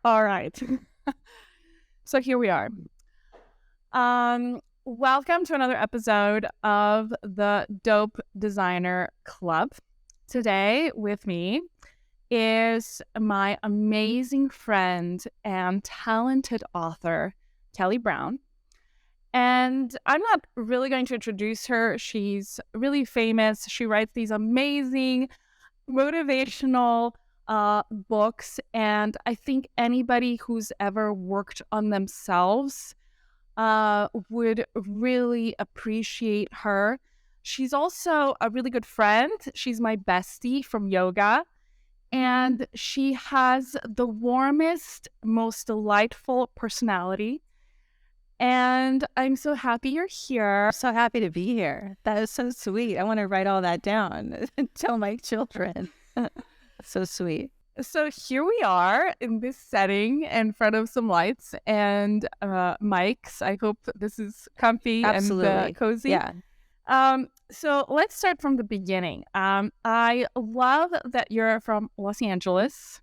All right. So here we are. Welcome to another episode of the Dope Designer Club. Today with me is my amazing friend and talented author, Kelly Browne. And I'm not really going to introduce her. She's really famous. She writes these amazing motivational books, and I think anybody who's ever worked on themselves would really appreciate her. She's also a really good friend. She's my bestie from yoga, and she has the warmest, most delightful personality. And I'm so happy you're here. So happy to be here. That is so sweet. I want to write all that down and tell my children. So sweet. So here we are in this setting in front of some lights and mics. I hope this is comfy Absolutely. and cozy. Yeah. So let's start from the beginning. I love that you're from Los Angeles.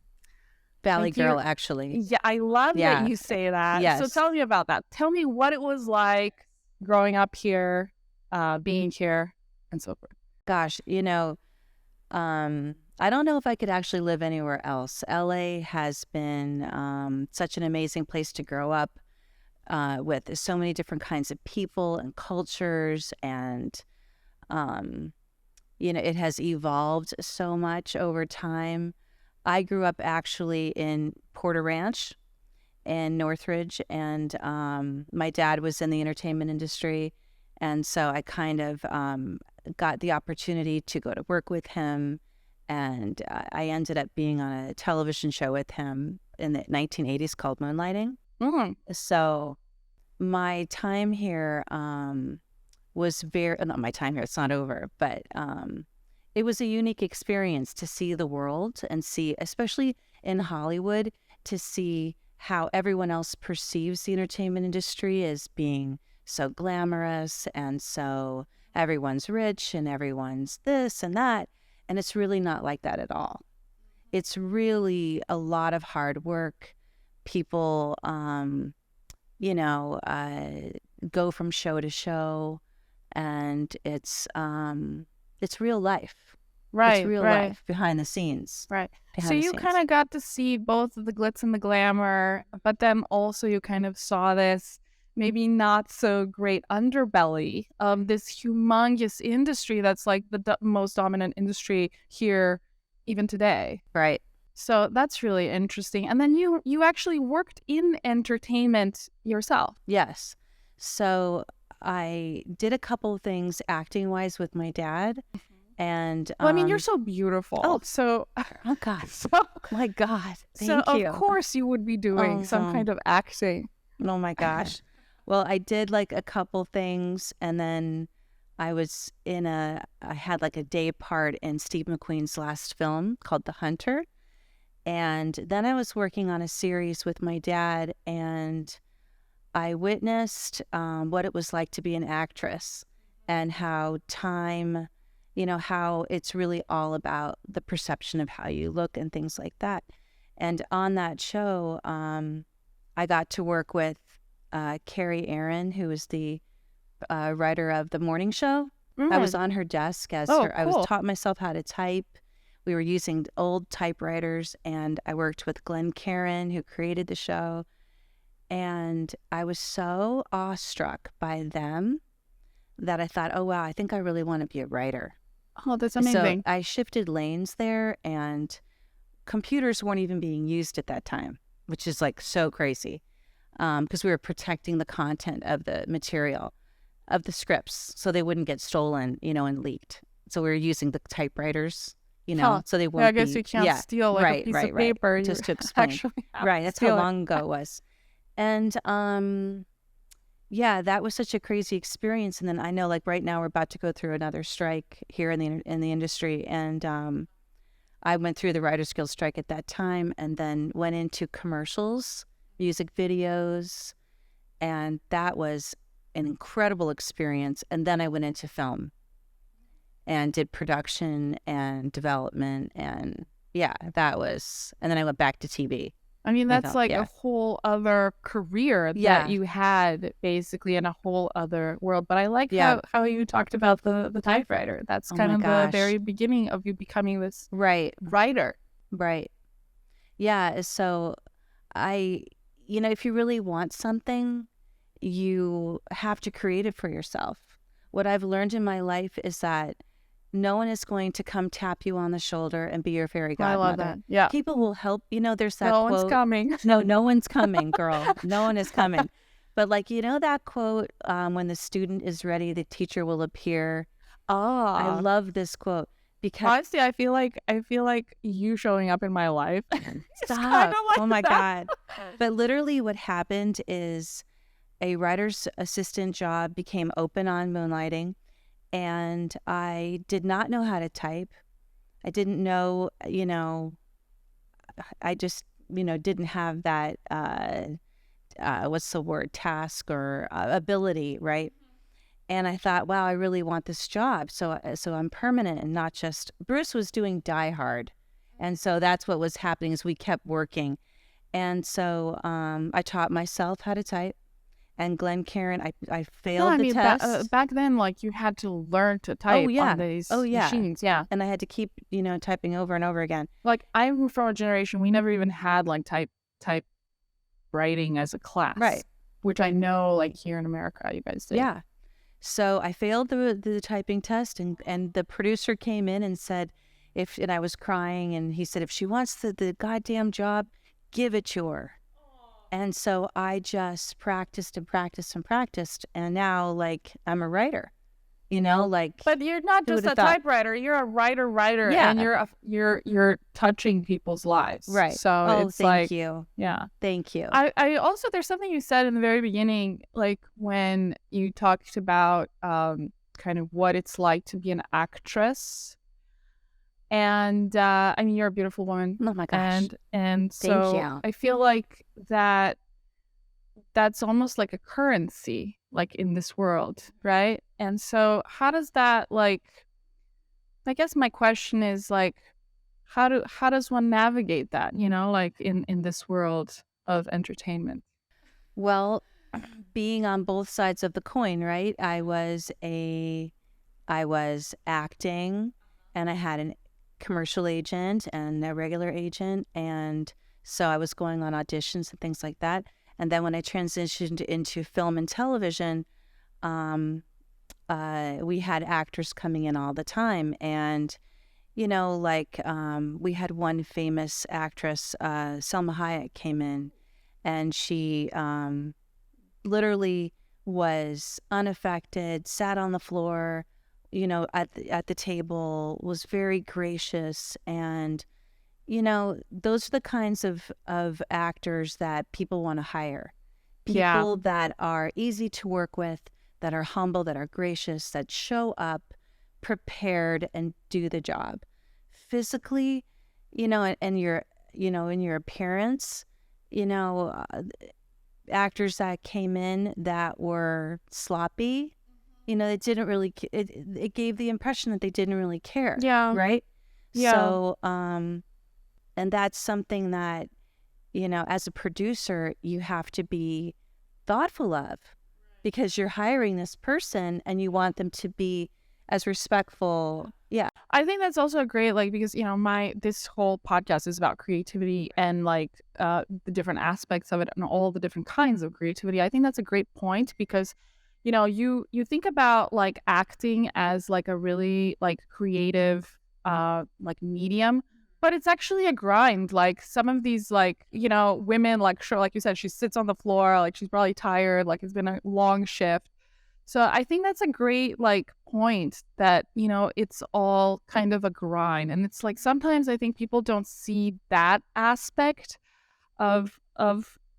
Valley girl, actually. Yeah, I love that you say that. Yes. So tell me about that. Tell me what it was like growing up here, being here, and so forth. Gosh, I don't know if I could actually live anywhere else. LA has been such an amazing place to grow up with so many different kinds of people and cultures, and it has evolved so much over time. I grew up actually in Porter Ranch and Northridge, and my dad was in the entertainment industry, and so I kind of got the opportunity to go to work with him, and I ended up being on a television show with him in the 1980s called Moonlighting. Mm-hmm. So my time here was not my time here, it's not over, but it was a unique experience to see the world and see, especially in Hollywood, to see how everyone else perceives the entertainment industry as being so glamorous and so everyone's rich and everyone's this and that. And it's really not like that at all. It's really a lot of hard work. People, go from show to show, and it's real life. Right. It's real life behind the scenes. Right. So you kind of got to see both the glitz and the glamour, but then also you kind of saw this maybe not so great underbelly of this humongous industry that's like the most dominant industry here even today. Right. So that's really interesting. And then you actually worked in entertainment yourself. Yes. So I did a couple of things acting-wise with my dad. And well, I mean, you're so beautiful. Oh, so oh God. My God. Thank you. Of course you would be doing some kind of acting. Oh my gosh. Well, I did like a couple things, and then I had like a day part in Steve McQueen's last film called The Hunter. And then I was working on a series with my dad, and I witnessed what it was like to be an actress, and how time, how it's really all about the perception of how you look and things like that. And on that show, I got to work with Carrie Aaron, who was the writer of The Morning Show. I was on her desk as her. Cool. I was taught myself how to type. We were using old typewriters, and I worked with Glenn Caron, who created the show. And I was so awestruck by them that I thought, oh, wow, I think I really want to be a writer. Oh, that's amazing. So I shifted lanes there, and computers weren't even being used at that time, which is like so crazy, because we were protecting the content of the material, of the scripts, so they wouldn't get stolen, and leaked. So we were using the typewriters, so they won't I guess you can't steal like a piece of paper. Just to explain. Right, that's how long ago it was. And that was such a crazy experience. And then I know, like right now, we're about to go through another strike here in the industry, and I went through the Writers Guild strike at that time, and then went into commercials, music videos, and that was an incredible experience. And then I went into film and did production and development, and and then I went back to TV. I mean, I that's felt, like a yeah. whole other career that Yeah. you had basically in a whole other world. But I like Yeah. how you talked about the typewriter. That's Oh kind my of the gosh. very beginning of you becoming this Right. writer. Right. Yeah. So I, if you really want something, you have to create it for yourself. What I've learned in my life is that no one is going to come tap you on the shoulder and be your fairy I love godmother. that. Yeah. People will help. There's that No one's quote, coming. no, no one's coming, girl. No one is coming. But like, that quote, when the student is ready, the teacher will appear. I Ah. love this quote because Honestly, I feel like you showing up in my life is kind of stop. like Oh my that. God. But literally what happened is a writer's assistant job became open on Moonlighting, and I did not know how to type. I didn't know, I just, didn't have that, what's the word, task or ability, right? And I thought, wow, I really want this job. So I'm permanent and not just, Bruce was doing Die Hard. And so that's what was happening is we kept working. And so I taught myself how to type. And Glenn Karen, I No, failed I the mean test. back then, like you had to learn to Oh type on yeah. Oh these yeah. machines. Yeah, And I had to keep, typing over and over again. like I'm from a generation we never even had like type writing as a class, Right. which I know like here in America you guys did. Yeah. So I failed the typing test, and the producer came in and said, and I was crying, and he said, if she wants the goddamn job, give it to her. And so I just practiced and practiced and practiced, and now like I'm a writer, like But you're not who would just have a thought? typewriter; you're a writer, and Yeah. you're touching people's lives. Right. So Oh, it's thank like, you. yeah. Thank you. I also there's something you said in the very beginning, like when you talked about kind of what it's like to be an actress. And I mean you're a beautiful woman. Oh my gosh. And Thank so you. I feel like that's almost like a currency like in this world, right? And so how does that like I guess my question is like how does one navigate that, like in this world of entertainment? Well, being on both sides of the coin, right? I was acting, and I had a commercial agent and a regular agent, and so I was going on auditions and things like that. And then when I transitioned into film and television, um, we had actors coming in all the time, and we had one famous actress, Selma Hayek, came in, and she literally was unaffected, sat on the floor, at the table, was very gracious. And, those are the kinds of actors that people want to hire. Yeah. People that are easy to work with, that are humble, that are gracious, that show up prepared and do the job. Physically, and your, in your appearance, you know, uh, actors that came in that were sloppy, it didn't really, it gave the impression that they didn't really care. Yeah. Right. Yeah. So, and that's something that, as a producer, you have to be thoughtful of, because you're hiring this person and you want them to be as respectful. Yeah. I think that's also great, like, because, this whole podcast is about creativity and like the different aspects of it and all the different kinds of creativity. I think that's a great point because, you think about like acting as like a really like creative like medium, but it's actually a grind. Like some of these like, women, like sure, like you said, she sits on the floor, like she's probably tired, like it's been a long shift. So I think that's a great like point that, it's all kind of a grind. And it's like sometimes I think people don't see that aspect of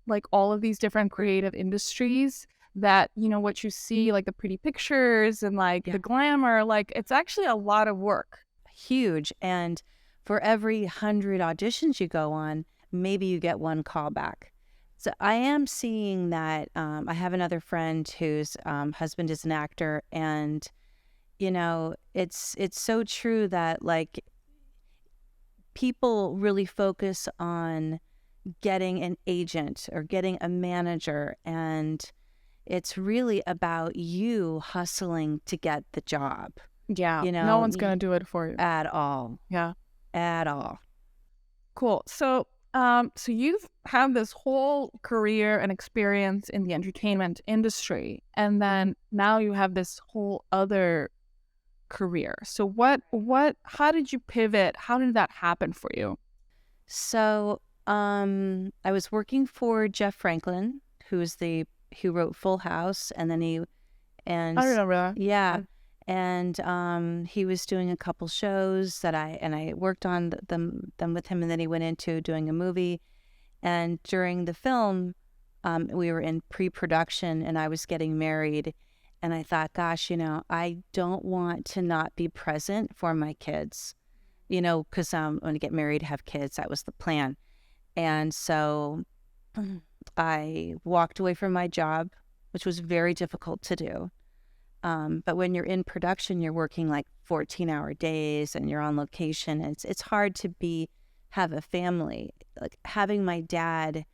like all of these different creative industries that, what you see like the pretty pictures and like Yeah. the glamour, like it's actually a lot of work. Huge. And for every 100 auditions you go on, maybe you get one callback. So I am seeing that. I have another friend whose husband is an actor, and it's so true that like people really focus on getting an agent or getting a manager, and it's really about you hustling to get the job. Yeah. You No know, one's going to do it for you. at all, Yeah. at all. Cool. So, so you've had this whole career and experience in the entertainment industry, and then now you have this whole other career. So how did you pivot? How did that happen for you? So, I was working for Jeff Franklin, who wrote Full House, and then I remember that. yeah, and he was doing a couple shows that I worked on them with him, and then he went into doing a movie. And during the film, we were in pre-production, and I was getting married, and I thought, gosh, I don't want to not be present for my kids, because when I get married, have kids, that was the plan. And so I walked away from my job, which was very difficult to do. But when you're in production, you're working like 14-hour days and you're on location. And it's hard to have a family. Like having my dad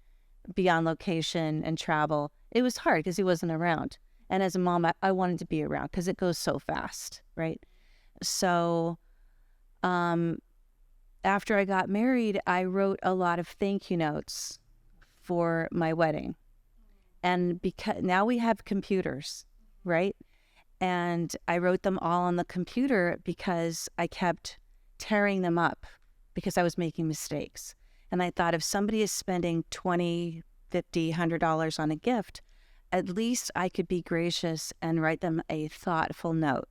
be on location and travel, it was hard because he wasn't around. And as a mom, I wanted to be around because it goes so fast, right? So after I got married, I wrote a lot of thank you notes for my wedding. And because now we have computers, right? And I wrote them all on the computer because I kept tearing them up because I was making mistakes. And I thought if somebody is spending $20, $50, $100 on a gift, at least I could be gracious and write them a thoughtful note.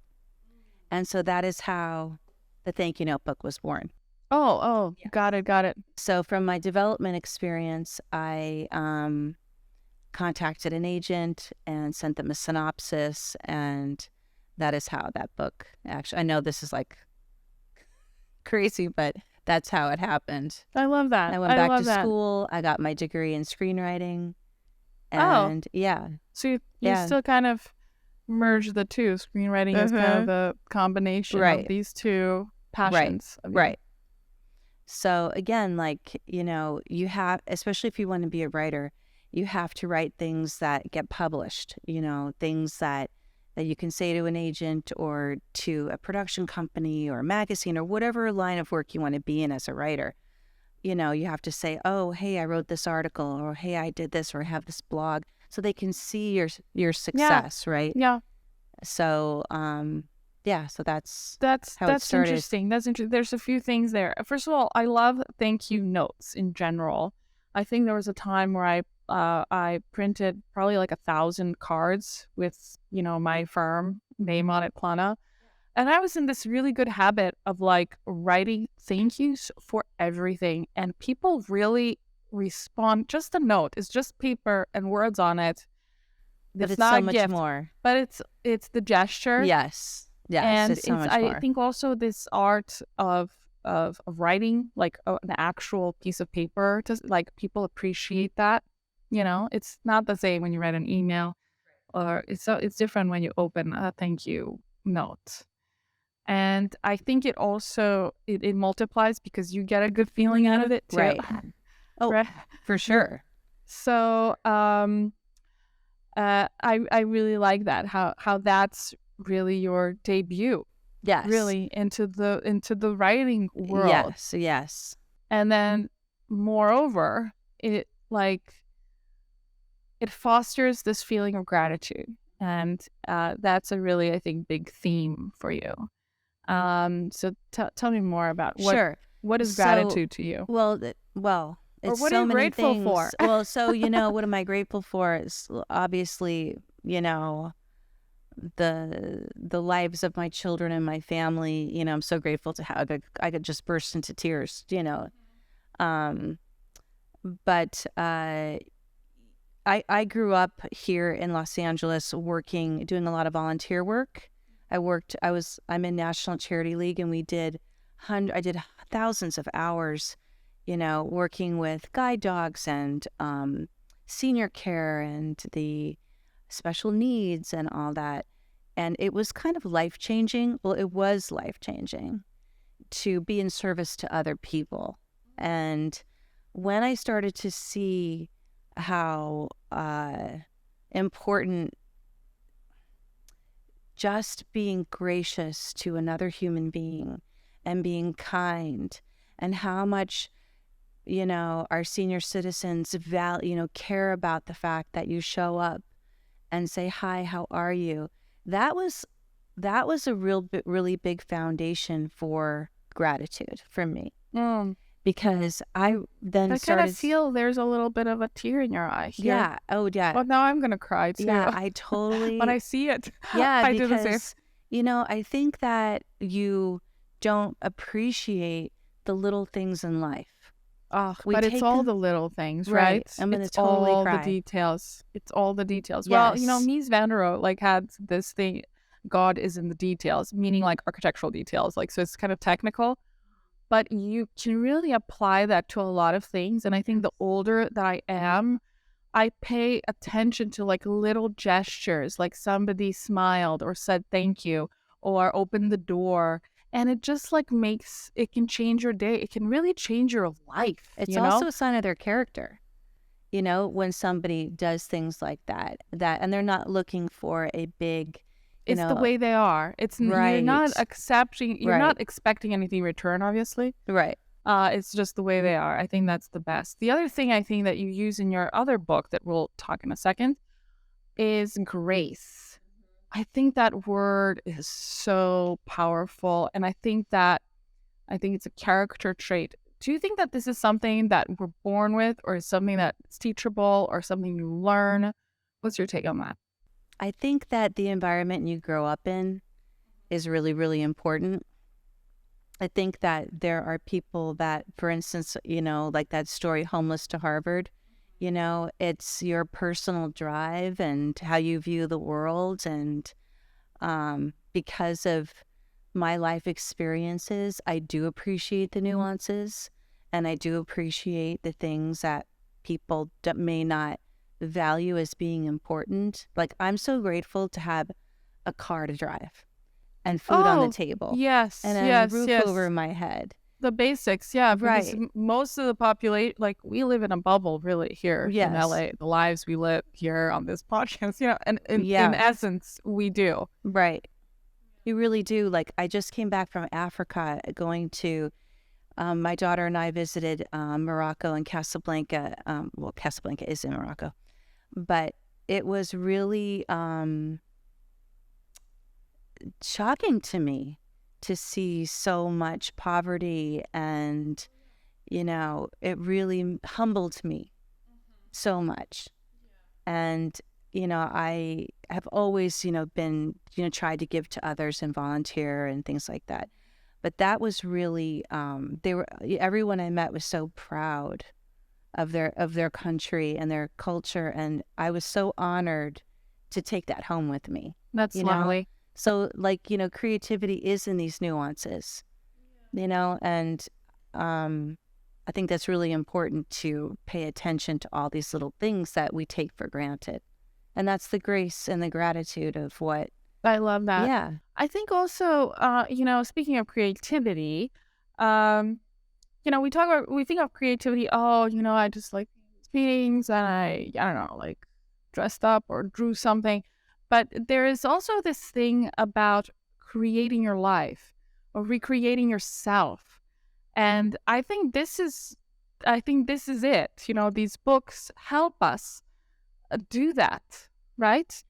And so that is how the thank you notebook was born. Oh, yeah. Got it. So from my development experience, I contacted an agent and sent them a synopsis, and that is how that book actually, I know this is like crazy, but that's how it happened. I love that. I went back to school. I got my degree in screenwriting. And yeah. So you still kind of merge the two. Screenwriting is kind of the combination of these two passions. Right. So again, like, you have, especially if you want to be a writer, you have to write things that get published, things that you can say to an agent or to a production company or a magazine or whatever line of work you want to be in as a writer. You have to say, oh, hey, I wrote this article, or hey, I did this, or I have this blog, so they can see your success, right? Yeah. So, so that's how it started. Interesting. That's interesting. There's a few things there. First of all, I love thank you notes in general. I think there was a time where I printed probably like 1,000 cards with, my firm name on it, Plana. And I was in this really good habit of like writing thank yous for everything. And people really respond. Just a note. It's just paper and words on it. But it's not so a much gift, more. But it's the gesture. Yes. And it's so much more. I think also this art of writing like an actual piece of paper, just like people appreciate that. It's not the same when you write an email, or it's different when you open a thank you note. And I think it also it multiplies because you get a good feeling out of it too. Right. Oh, right. For sure. So I really like that, how that's really your debut. Yes. Really into the writing world. Yes. And then moreover, it fosters this feeling of gratitude. And that's a really, I think, big theme for you. So tell me more about what is gratitude to you? Well, it's what are you grateful for? Well, so what am I grateful for? Is obviously, the lives of my children and my family. I'm so grateful to have. I could just burst into tears. But I grew up here in Los Angeles doing a lot of volunteer work. I'm in National Charity League, and I did thousands of hours, working with guide dogs and senior care and the special needs and all that. And it was kind of life-changing. Well, it was life-changing to be in service to other people. And when I started to see how important just being gracious to another human being and being kind, and how much, our senior citizens care about the fact that you show up and say, hi, how are you? That was a really big foundation for gratitude for me, Mm. because I then I kind of started. feel there's a little bit of a tear in your eye here. Yeah. Oh, yeah. Well, now I'm gonna cry too. Yeah, I when totally. I see it. Yeah, I do the same. because, I think that you don't appreciate the little things in life. Oh, We but it's take all them. the little things, Right. right? I'm going to It's totally all the cry. details. It's all the details. Well, Yes. Mies van der Rohe had this thing, God is in the details, meaning like architectural details. Like, so it's kind of technical, but you can really apply that to a lot of things. And I think the older that I am, I pay attention to like little gestures, like somebody smiled or said thank you or opened the door. And it just like it can change your day. It can really change your life, It's also a sign of their character, when somebody does things like that, and they're not looking for a big, It's the way they are. You're not right. you're not expecting anything in return, obviously. Right. It's just the way they are. I think that's the best. The other thing I think that you use in your other book that we'll talk in a second is grace. I think that word is so powerful. And I think it's a character trait. Do you think that this is something that we're born with, or is something that's teachable, or something you learn? What's your take on that? I think that the environment you grow up in is really, really important. I think that there are people that, for instance, like that story, Homeless to Harvard, it's your personal drive and how you view the world. And because of my life experiences, I do appreciate the nuances, and I do appreciate the things that people may not value as being important. Like, I'm so grateful to have a car to drive and food on the table. Yes, and a yes, roof yes. over my head. The basics, yeah, because Right. most of the population, like, we live in a bubble really here Yes. in LA. The lives we live here on this podcast, and in Yeah. essence, we do. Right. You really do. Like, I just came back from Africa, going to, my daughter and I visited Morocco and Casablanca. Well, Casablanca is in Morocco. But it was really shocking to me to see so much poverty, and it really humbled me so much. And I have always been tried to give to others and volunteer and things like that, but that was really everyone I met was so proud of their country and their culture, and I was so honored to take that home with me. That's lovely. So, like, creativity is in these nuances, and I think that's really important, to pay attention to all these little things that we take for granted. And that's the grace and the gratitude of what. I love that. Yeah. I think also, speaking of creativity, we think of creativity, I just like paintings and I don't know, like dressed up or drew something. But there is also this thing about creating your life or recreating yourself. And I think this is it. These books help us do that, right?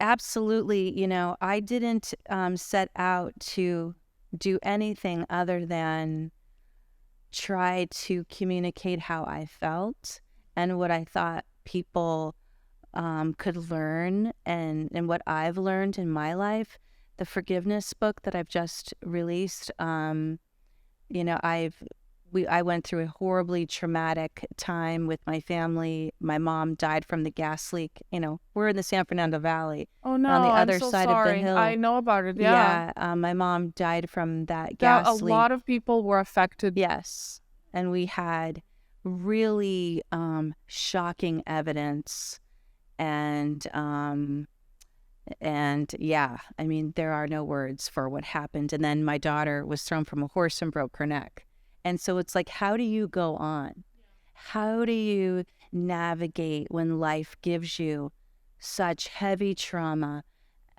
Absolutely. I didn't set out to do anything other than try to communicate how I felt and what I thought people could learn, and what I've learned in my life. The forgiveness book that I've just released, I went through a horribly traumatic time with my family. My mom died from the gas leak. We're in the San Fernando Valley. Oh no, on the other I'm so side sorry. of the hill. I know about it. Yeah. My mom died from that Yeah, gas a leak. lot of people were affected. Yes. And we had really shocking evidence. And yeah, I mean, there are no words for what happened. And then my daughter was thrown from a horse and broke her neck. And so it's like, how do you go on? How do you navigate when life gives you such heavy trauma?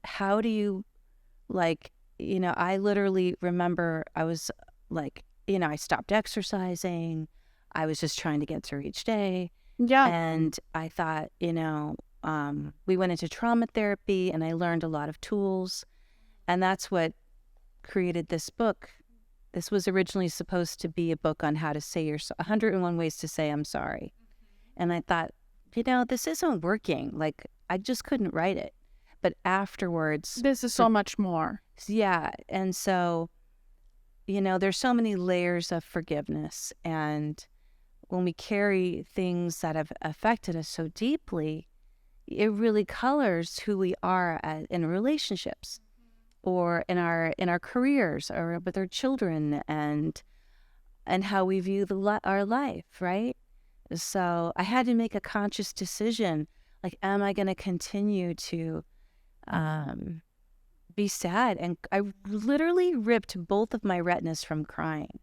How do you, like, I literally remember I was like, I stopped exercising. I was just trying to get through each day. Yeah. And I thought, we went into trauma therapy and I learned a lot of tools. And that's what created this book. This was originally supposed to be a book on how to say 101 ways to say I'm sorry. And I thought, this isn't working. Like, I just couldn't write it. But afterwards, This is so much more. yeah. And so, there's so many layers of forgiveness. And when we carry things that have affected us so deeply, it really colors who we are in relationships or in our careers or with our children and how we view our life, right? So I had to make a conscious decision. Like, am I going to continue to be sad? And I literally ripped both of my retinas from crying.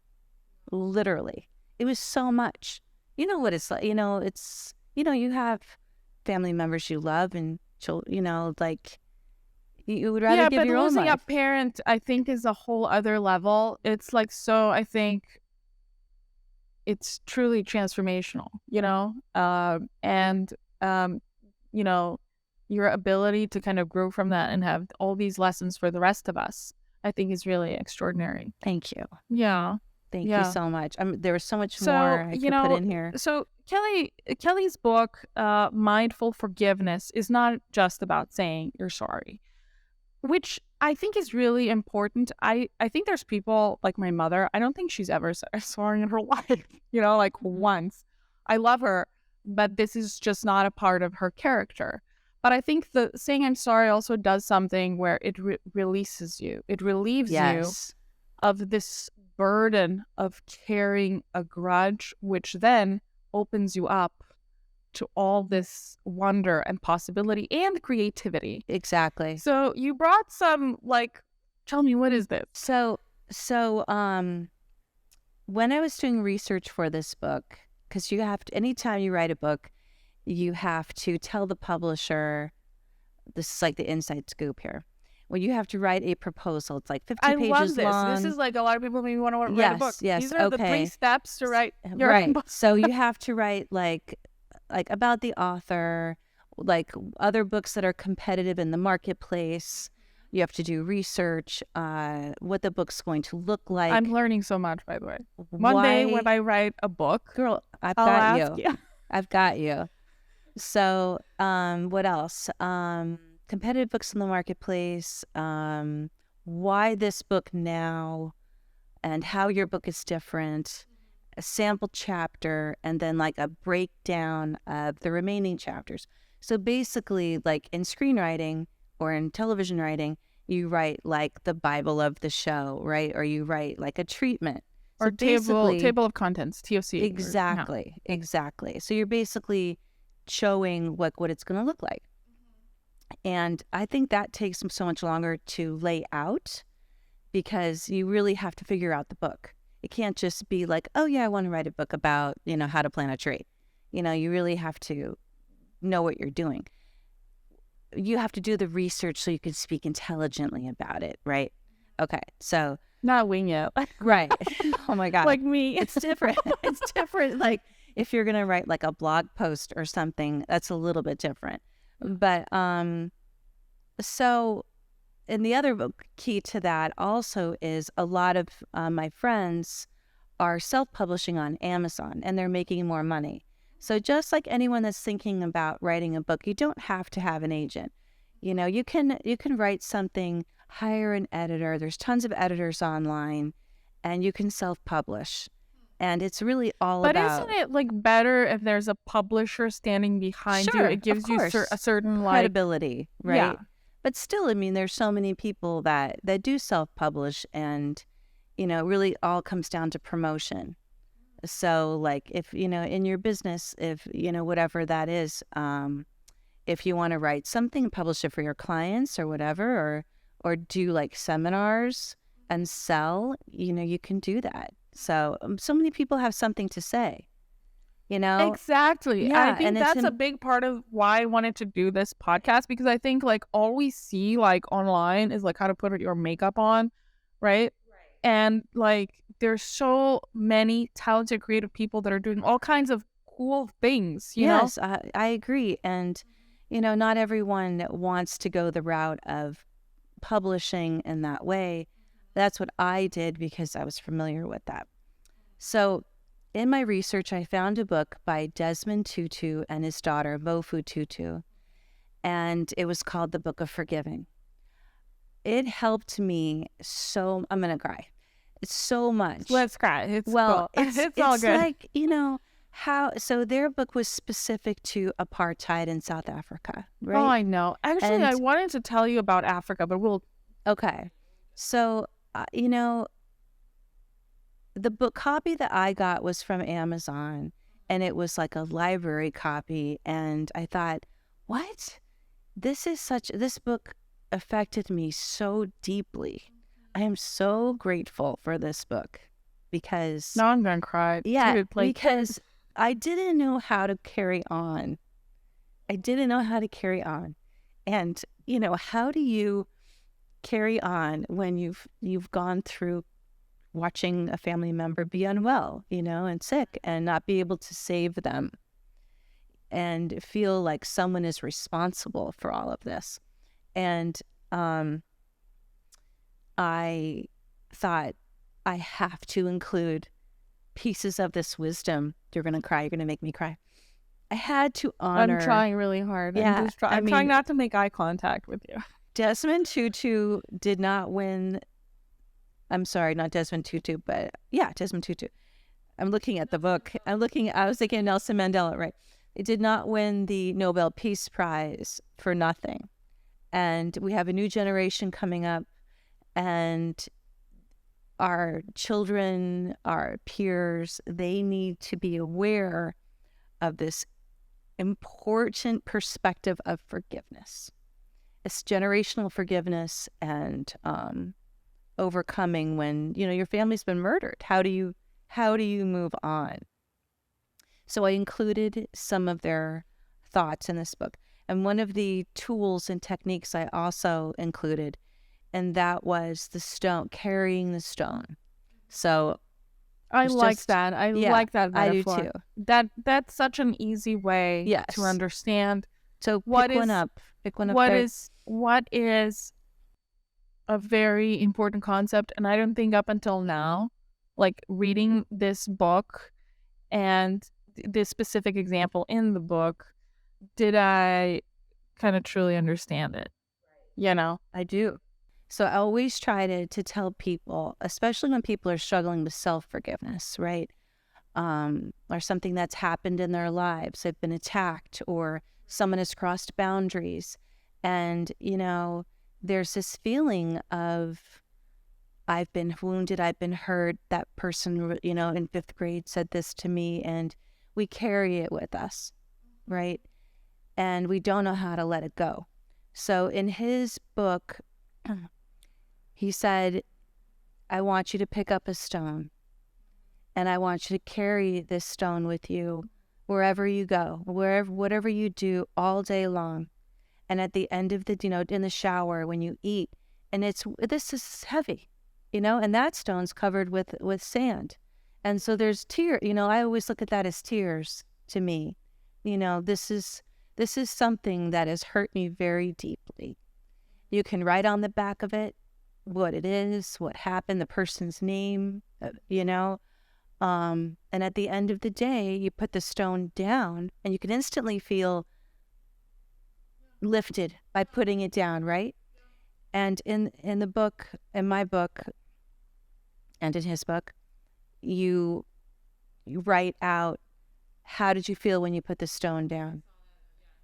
Literally. It was so much. You know what it's like. It's, you have family members you love and children, like, you would rather give your own life. Yeah, but losing a parent, I think, is a whole other level. It's like, so I think it's truly transformational, and your ability to kind of grow from that and have all these lessons for the rest of us, I think, is really extraordinary. Thank you. Yeah. Thank you so much. There was so much more I could put in here. So Kelly's book, Mindful Forgiveness, is not just about saying you're sorry, which I think is really important. I think there's people like my mother. I don't think she's ever said sorry in her life, like once. I love her, but this is just not a part of her character. But I think the saying I'm sorry also does something where it releases you. It relieves you of this burden of carrying a grudge, which then opens you up to all this wonder and possibility and creativity. Exactly. So you brought some, tell me, what is this? So when I was doing research for this book, because anytime you write a book, you have to tell the publisher, this is like the inside scoop here. Well, you have to write a proposal. It's like 50 pages long. I love this. This is like a lot of people maybe want to write a book. Yes, these are the 3 steps to write your own book. So you have to write like about the author, like other books that are competitive in the marketplace. You have to do research, what the book's going to look like. I'm learning so much, by the way. One day when I write a book, girl, I've got you. I've got you. So what else? Competitive books in the marketplace, why this book now, and how your book is different, a sample chapter, and then like a breakdown of the remaining chapters. So basically, like in screenwriting or in television writing, you write like the Bible of the show, right? Or you write like a treatment. Or table of contents, TOC. Exactly. So you're basically showing what it's going to look like. And I think that takes so much longer to lay out because you really have to figure out the book. It can't just be like, oh yeah, I want to write a book about, how to plant a tree. You really have to know what you're doing. You have to do the research so you can speak intelligently about it, right? Okay, so. Not wing it. Right. Oh my God. Like me. It's different. It's different. Like if you're going to write like a blog post or something, that's a little bit different. But so, and the other key to that also is a lot of my friends are self-publishing on Amazon and they're making more money. So just like anyone that's thinking about writing a book, you don't have to have an agent. You can write something, hire an editor. There's tons of editors online, and you can self-publish. And it's really all about... But isn't it like better if there's a publisher standing behind you? It gives you a certain credibility, right? Yeah. But still, I mean, there's so many people that do self-publish, and it really all comes down to promotion. So like if in your business, if whatever that is, if you want to write something, publish it for your clients or whatever, or do like seminars and sell, you can do that. So so many people have something to say, you know? Exactly. I Yeah, and think it's that's a in big part of why I wanted to do this podcast, because I think like all we see like online is like how to put your makeup on, right? And like there's so many talented creative people that are doing all kinds of cool things, you know? yes, I agree. And, you know, not everyone wants to go the route of publishing in that way. That's what I did because I was familiar with that. So, in my research, I found a book by Desmond Tutu and his daughter, Mofu Tutu, and it was called The Book of Forgiving. It helped me so, I'm going to cry. It's so much. Let's cry. It's Well, cool. it's It's all it's good. like, you know, how so their book was specific to apartheid in South Africa, Oh, right? I know. Actually, I And wanted to tell you about Africa, but we'll. okay. So, you know, the book copy that I got was from Amazon, and it was like a library copy, and I thought, "What? This book affected me so deeply. I am so grateful for this book because Now I'm gonna cry, yeah, dude. Like, because I didn't know how to carry on. I didn't know how to carry on. And, you know, how do you carry on when you've gone through watching a family member be unwell, you know, and sick and not be able to save them and feel like someone is responsible for all of this. And I thought I have to include pieces of this wisdom. You're going to cry. You're going to make me cry. I had to I'm honor, trying really hard. yeah, I I'm trying mean, not to make eye contact with you. Desmond Tutu did not win. I'm sorry, not Desmond Tutu, but yeah, Desmond Tutu. I'm looking at the book. I was thinking Nelson Mandela, right? It did not win the Nobel Peace Prize for nothing. And we have a new generation coming up, and our children, our peers, they need to be aware of this important perspective of forgiveness. It's generational forgiveness and overcoming when, you know, your family's been murdered. How do you move on? So I included some of their thoughts in this book. And one of the tools and techniques I also included, and that was the stone, carrying the stone. So I it's like just, that. I yeah, like that I do metaphor. too. That's such an easy way to Yes. understand So what pick one is up. Pick one up there. what is a very important concept. And I don't think up until now, like reading this book and this specific example in the book, did I kind of truly understand it, you know? I do. So I always try to tell people, especially when people are struggling with self-forgiveness, right? Or something that's happened in their lives. They've been attacked or someone has crossed boundaries. And, you know, there's this feeling of, I've been wounded, I've been hurt. That person, you know, in fifth grade said this to me, and we carry it with us, right? And we don't know how to let it go. So in his book, he said, I want you to pick up a stone and I want you to carry this stone with you wherever you go, whatever you do all day long. And at the end of the, you know, in the shower, when you eat, and this is heavy, you know, and that stone's covered with sand. And so there's tears, you know, I always look at that as tears to me. You know, this is something that has hurt me very deeply. You can write on the back of it what it is, what happened, the person's name, you know. And at the end of the day, you put the stone down and you can instantly feel lifted by putting it down, right? And in the book, in my book, and in his book, you write out, how did you feel when you put the stone down?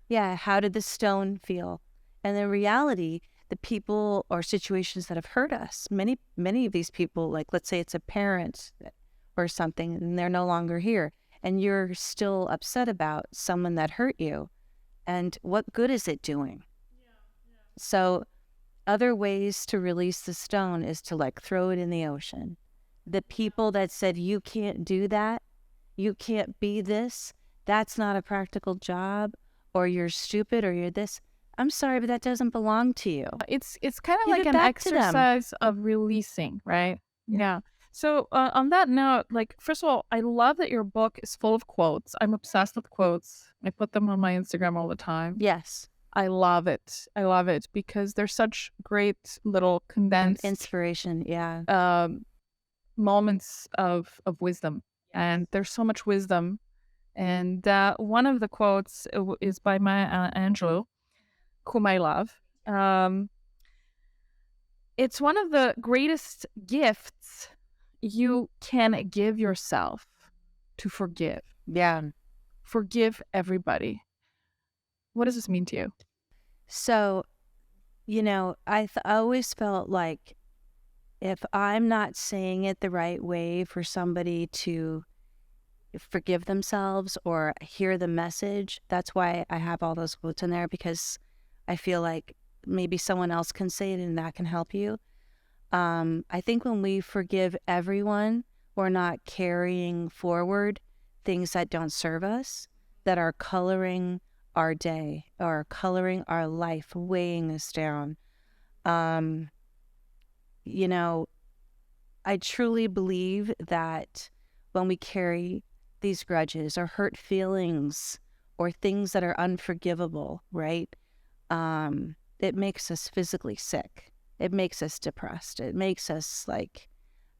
Yeah, how did the stone feel? And in reality, the people or situations that have hurt us, many of these people, like let's say it's a parent or something, and they're no longer here, and you're still upset about someone that hurt you, and what good is it doing? So other ways to release the stone is to like throw it in the ocean. the people that said, you can't do that, you can't be this, that's not a practical job, or you're stupid, or you're this. I'm sorry, but that doesn't belong to you. It's kind of Give like it an back to them. exercise of releasing, right? Yeah. So on that note, like, first of all, I love that your book is full of quotes. I'm obsessed with quotes. I put them on my Instagram all the time. Yes. I love it. I love it because they're such great little condensed Inspiration. Yeah. moments of wisdom. And there's so much wisdom. And one of the quotes is by Maya Angelou, whom I love. It's one of the greatest gifts you can give yourself, to forgive. Yeah. Forgive everybody. What does this mean to you? So, I always felt like if I'm not saying it the right way for somebody to forgive themselves or hear the message, that's why I have all those quotes in there, because I feel like maybe someone else can say it and that can help you. I think when we forgive everyone, we're not carrying forward things that don't serve us, that are coloring our day or coloring our life, weighing us down. I truly believe that when we carry these grudges or hurt feelings or things that are unforgivable, right? It makes us physically sick. It makes us depressed. It makes us like,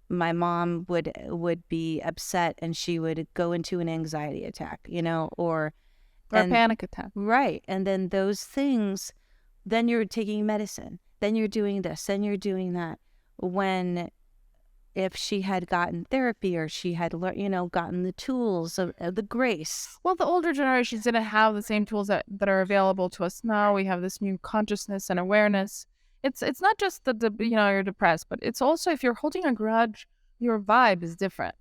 my mom would be upset and she would go into an anxiety attack, or a panic attack. Right. And then those things, then you're taking medicine, then you're doing this, then you're doing that. When if she had gotten therapy or she had gotten the tools of the grace. Well, the older generations didn't have the same tools that are available to us now. We have this new consciousness and awareness. It's not just that you're depressed, but it's also, if you're holding a grudge, your vibe is different.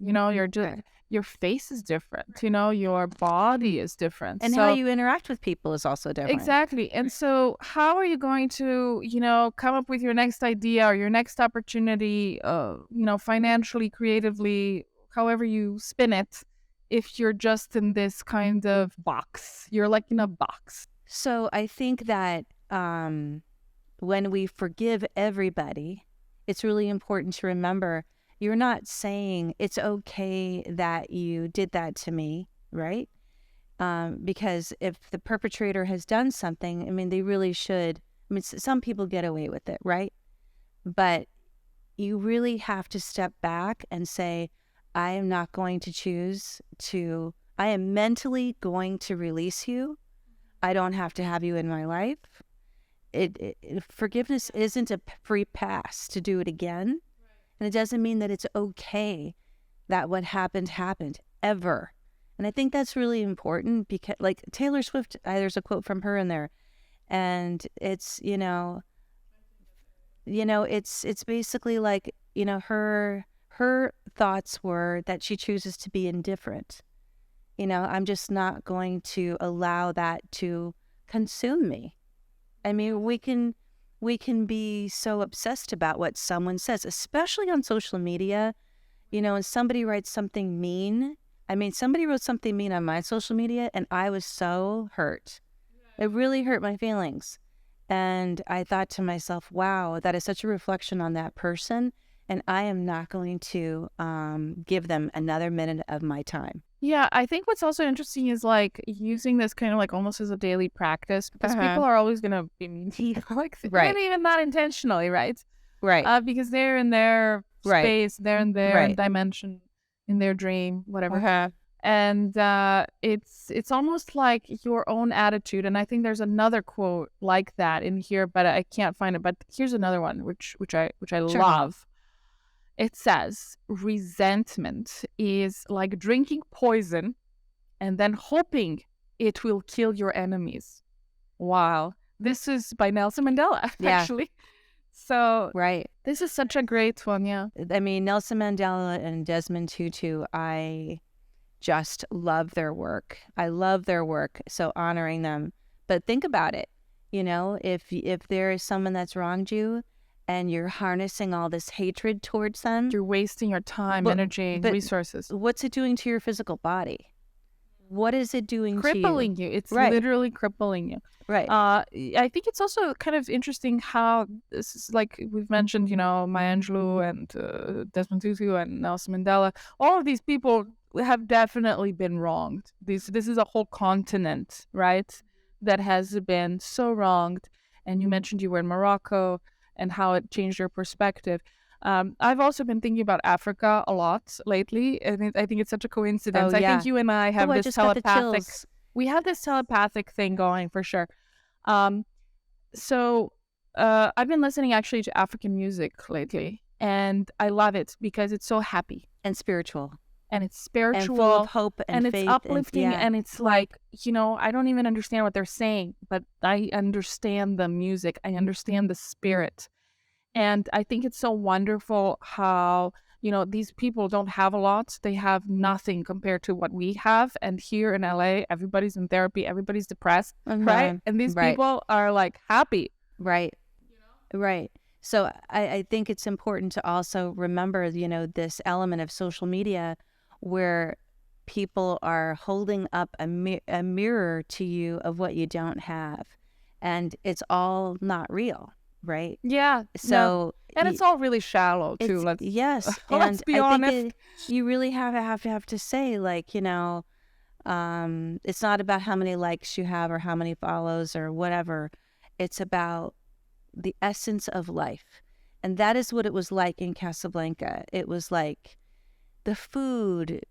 Your face is different. Your body is different, and how you interact with people is also different. Exactly. And so, how are you going to come up with your next idea or your next opportunity? Financially, creatively, however you spin it, if you're just in this kind of box, you're like in a box. So I think that when we forgive everybody, it's really important to remember, you're not saying it's okay that you did that to me, right? Because if the perpetrator has done something, they really should. Some people get away with it, right? But you really have to step back and say, I am not going to choose to, I am mentally going to release you. I don't have to have you in my life. Forgiveness isn't a free pass to do it again. And it doesn't mean that it's okay that what happened, ever. And I think that's really important, because like Taylor Swift, there's a quote from her in there. And it's, it's basically like, her thoughts were that she chooses to be indifferent. I'm just not going to allow that to consume me. We can be so obsessed about what someone says, especially on social media, and somebody writes something mean. Somebody wrote something mean on my social media and I was so hurt. It really hurt my feelings. And I thought to myself, wow, that is such a reflection on that person. And I am not going to give them another minute of my time. Yeah, I think what's also interesting is like using this kind of like almost as a daily practice, because people are always going to be mean to you, like, right. Even not intentionally, right? Right. Because they're in their space, they're in their dimension, in their dream, whatever. And it's almost like your own attitude. And I think there's another quote like that in here, but I can't find it. But here's another one, which I Sure. love. It says, resentment is like drinking poison and then hoping it will kill your enemies. Wow. This is by Nelson Mandela, actually. So this is such a great one, yeah. Nelson Mandela and Desmond Tutu, I just love their work. I love their work, so honoring them. But think about it, if there is someone that's wronged you and you're harnessing all this hatred towards them. You're wasting your time, But- energy, but resources. What's it doing to your physical body? What is it doing Crippling to you? you. It's Right. literally crippling you. Right. I think it's also kind of interesting how this is, like we've mentioned, Maya Angelou and Desmond Tutu and Nelson Mandela. All of these people have definitely been wronged. This is a whole continent, right, that has been so wronged. And you mentioned you were in Morocco and how it changed your perspective. I've also been thinking about Africa a lot lately, and I think it's such a coincidence. Oh, I yeah. think you and I have I this just got the telepathic. chills. We have this telepathic thing going for sure. So I've been listening actually to African music lately, and I love it because it's so happy And spiritual. and it's And spiritual full of hope and and faith. it's uplifting and, yeah. and it's like, I don't even understand what they're saying, but I understand the music. I understand the spirit. And I think it's so wonderful how, these people don't have a lot. They have nothing compared to what we have. And here in LA, everybody's in therapy, everybody's depressed, right? And these Right. people are like happy. Right. Right. So I think it's important to also remember, this element of social media where people are holding up a mirror to you of what you don't have. And it's all not real, right? Yeah. So and it's all really shallow too. Yes. Let's And be I honest. think you really have to say, like, it's not about how many likes you have or how many follows or whatever. It's about the essence of life. And that is what it was like in Casablanca. It was like the food,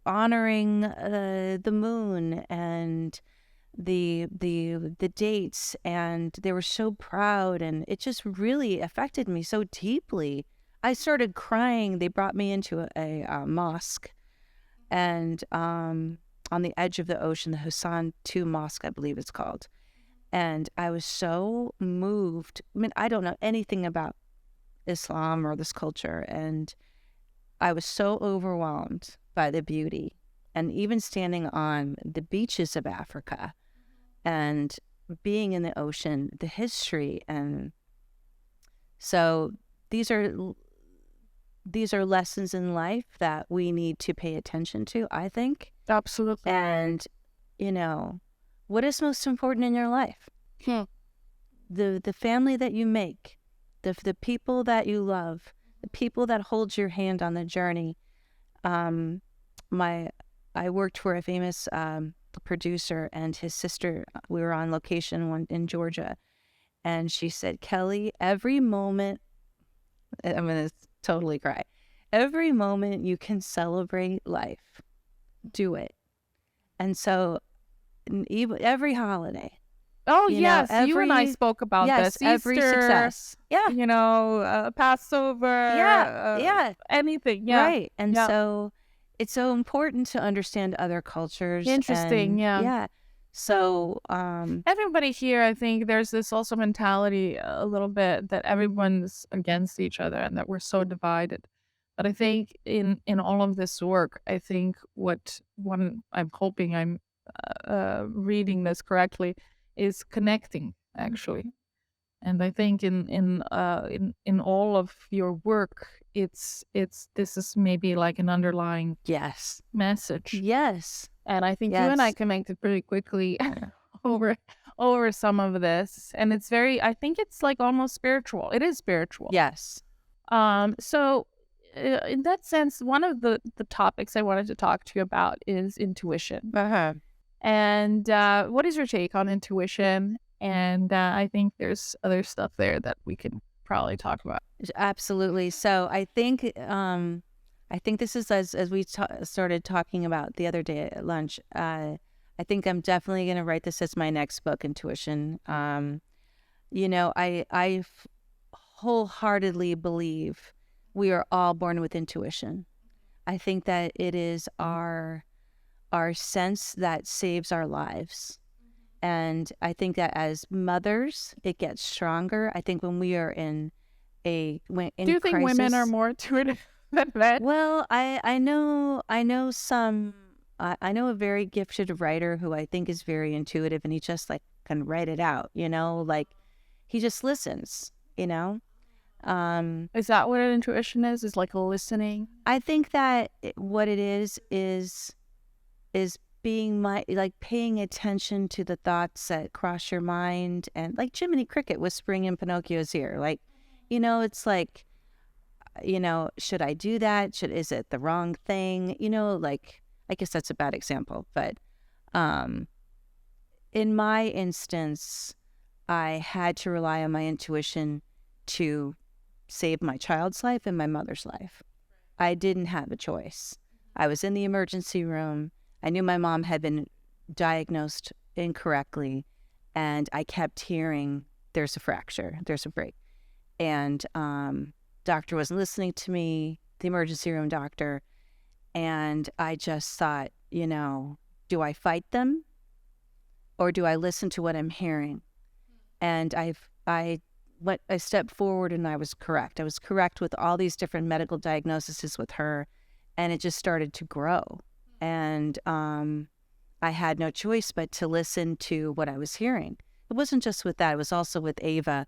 honoring the moon and the dates, and they were so proud, and it just really affected me so deeply. I started crying. They brought me into a mosque, and on the edge of the ocean, the Hassan II Mosque, I believe it's called. And I was so moved. I mean, I don't know anything about Islam or this culture, and I was so overwhelmed by the beauty. And even standing on the beaches of Africa and being in the ocean, the history. And so these are lessons in life that we need to pay attention to, I think. Absolutely. And, what is most important in your life? The family that you make, the people that you love, the people that hold your hand on the journey. I worked for a famous producer and his sister. We were on location in Georgia, and she said, "Kelly, every moment," I'm going to totally cry, "every moment you can celebrate life, do it." And so even every holiday. Oh, yes. You and I spoke about Yes, this. every Easter, success. Yeah. Passover. Yeah. Anything. Yeah. Right. And Yeah. so it's so important to understand other cultures. Interesting. And, Yeah. Yeah. So, Everybody here, I think there's this also mentality a little bit that everyone's against each other and that we're so divided. But I think in all of this work, I think what I'm hoping I'm reading this correctly is connecting, actually. And I think in all of your work, it's this is maybe like an underlying yes. message. Yes. And I think you and I Yes. connected pretty quickly over some of this. And it's I think it's like almost spiritual. It is spiritual. Yes. So in that sense, one of the topics I wanted to talk to you about is intuition. Uh-huh. And what is your take on intuition? And I think there's other stuff there that we can probably talk about. Absolutely. So I think this is as we started talking about the other day at lunch. I think I'm definitely going to write this as my next book, Intuition. I wholeheartedly believe we are all born with intuition. I think that it is our sense that saves our lives. And I think that as mothers, it gets stronger. I think when we are in Do you think women are more intuitive than men? Well, I know some. I know a very gifted writer who I think is very intuitive, and he just like can write it out. Like he just listens, you know? Um, Is that what an intuition is? Is like listening? I think that what it is being like paying attention to the thoughts that cross your mind, and like Jiminy Cricket whispering in Pinocchio's ear. Like, it's like, should I do that? Is it the wrong thing? Like, I guess that's a bad example, but um, in my instance, I had to rely on my intuition to save my child's life and my mother's life. I didn't have a choice. I was in the emergency room. I knew my mom had been diagnosed incorrectly, and I kept hearing, there's a fracture, there's a break. And doctor wasn't listening to me, the emergency room doctor. And I just thought, do I fight them or do I listen to what I'm hearing? And I went a step forward, and I was correct. I was correct with all these different medical diagnoses with her, and it just started to grow. And I had no choice but to listen to what I was hearing. It wasn't just with that. It was also with Ava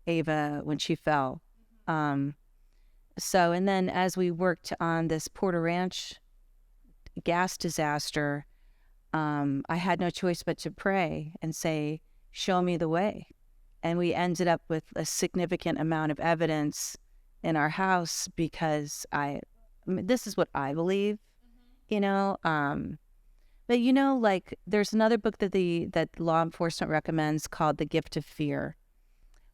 when she fell. And then as we worked on this Porter Ranch gas disaster, I had no choice but to pray and say, show me the way. And we ended up with a significant amount of evidence in our house because this is what I believe, But like there's another book that law enforcement recommends called The Gift of Fear.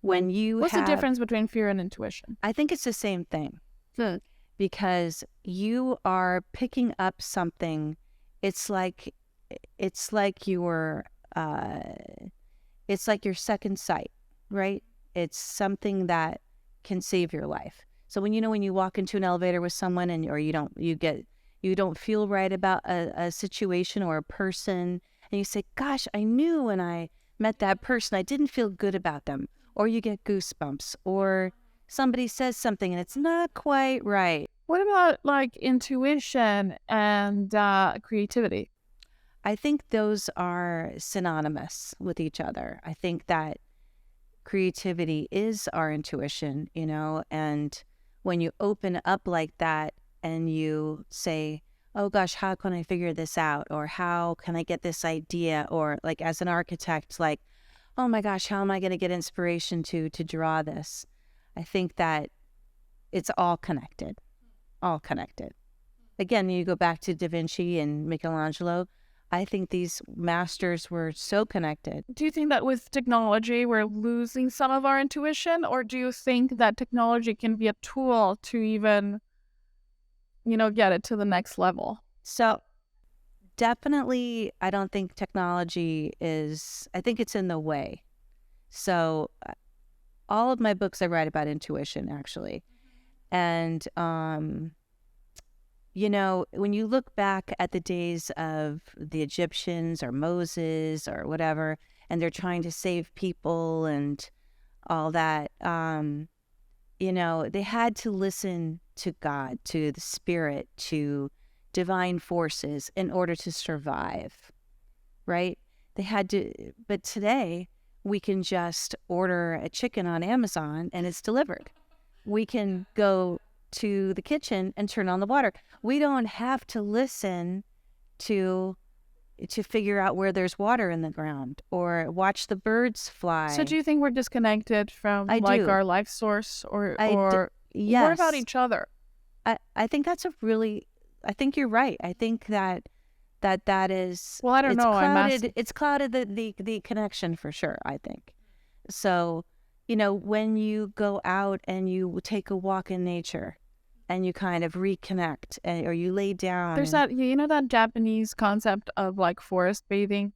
What's the difference between fear and intuition? I think it's the same thing. Because you are picking up something. It's like your second sight, right? It's something that can save your life. So when you walk into an elevator with someone or you don't feel right about a situation or a person, and you say, gosh, I knew when I met that person I didn't feel good about them, or you get goosebumps, or somebody says something and it's not quite right. What about like intuition and creativity? I think those are synonymous with each other. I think that creativity is our intuition, and when you open up like that and you say, oh gosh, how can I figure this out? Or how can I get this idea? Or like as an architect, like, oh my gosh, how am I going to get inspiration to draw this? I think that it's all connected, all connected. Again, you go back to Da Vinci and Michelangelo. I think these masters were so connected. Do you think that with technology, we're losing some of our intuition? Or do you think that technology can be a tool to even, get it to the next level? So definitely, I don't think technology I think it's in the way. So all of my books I write about intuition, actually. And, when you look back at the days of the Egyptians or Moses or whatever, and they're trying to save people and all that, they had to listen to God, to the spirit, to divine forces in order to survive, right? They had to, but today we can just order a chicken on Amazon and it's delivered. We can go to the kitchen and turn on the water. We don't have to listen to figure out where there's water in the ground or watch the birds fly. So do you think we're disconnected from our life source or yes. What about each other? I think I think you're right. I think that is, well, I don't know. It's clouded the connection for sure, I think. So, when you go out and you take a walk in nature and you kind of reconnect or you lay down. There's that Japanese concept of like forest bathing.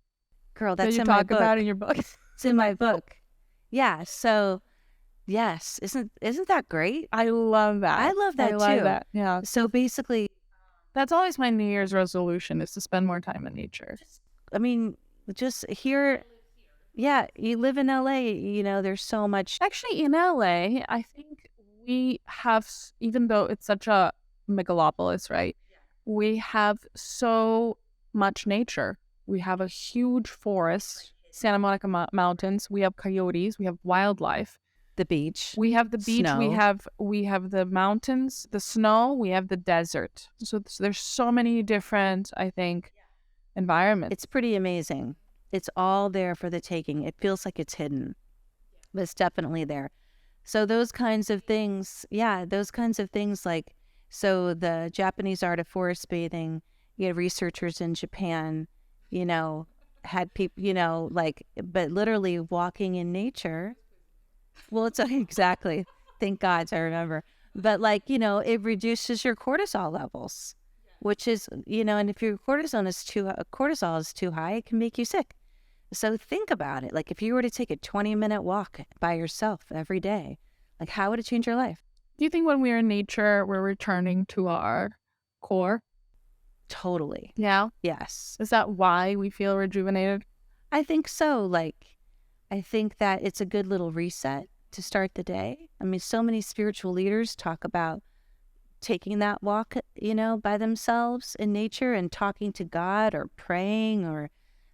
Girl, that's that in my book. You talk about in your book. It's in my book. Yeah. So, yes. Isn't that great? I love that. I love that too. Love that. Yeah. So basically, that's always my New Year's resolution is to spend more time in nature. I mean, just here. Yeah, you live in LA, there's so much. Actually, in LA, I think we have, even though it's such a megalopolis, right? Yeah. We have so much nature. We have a huge forest, Santa Monica Mountains. We have coyotes. We have wildlife. The beach, We have the beach, we snow. have the mountains, the snow, we have the desert. So there's so many different, I think, environments. It's pretty amazing. It's all there for the taking. It feels like it's hidden, but it's definitely there. So those kinds of things, yeah, those kinds of things like, so the Japanese art of forest bathing, you had researchers in Japan, you know, had people, like, but literally walking in nature. Well, it's exactly. Thank God I remember. But like, it reduces your cortisol levels, which is, and if your cortisol is too high, it can make you sick. So think about it. Like if you were to take a 20-minute walk by yourself every day, like how would it change your life? Do you think when we're in nature, we're returning to our core? Totally. Yeah. Yes. Is that why we feel rejuvenated? I think so. Like, I think that it's a good little reset to start the day. I mean, so many spiritual leaders talk about taking that walk, by themselves in nature and talking to God or praying or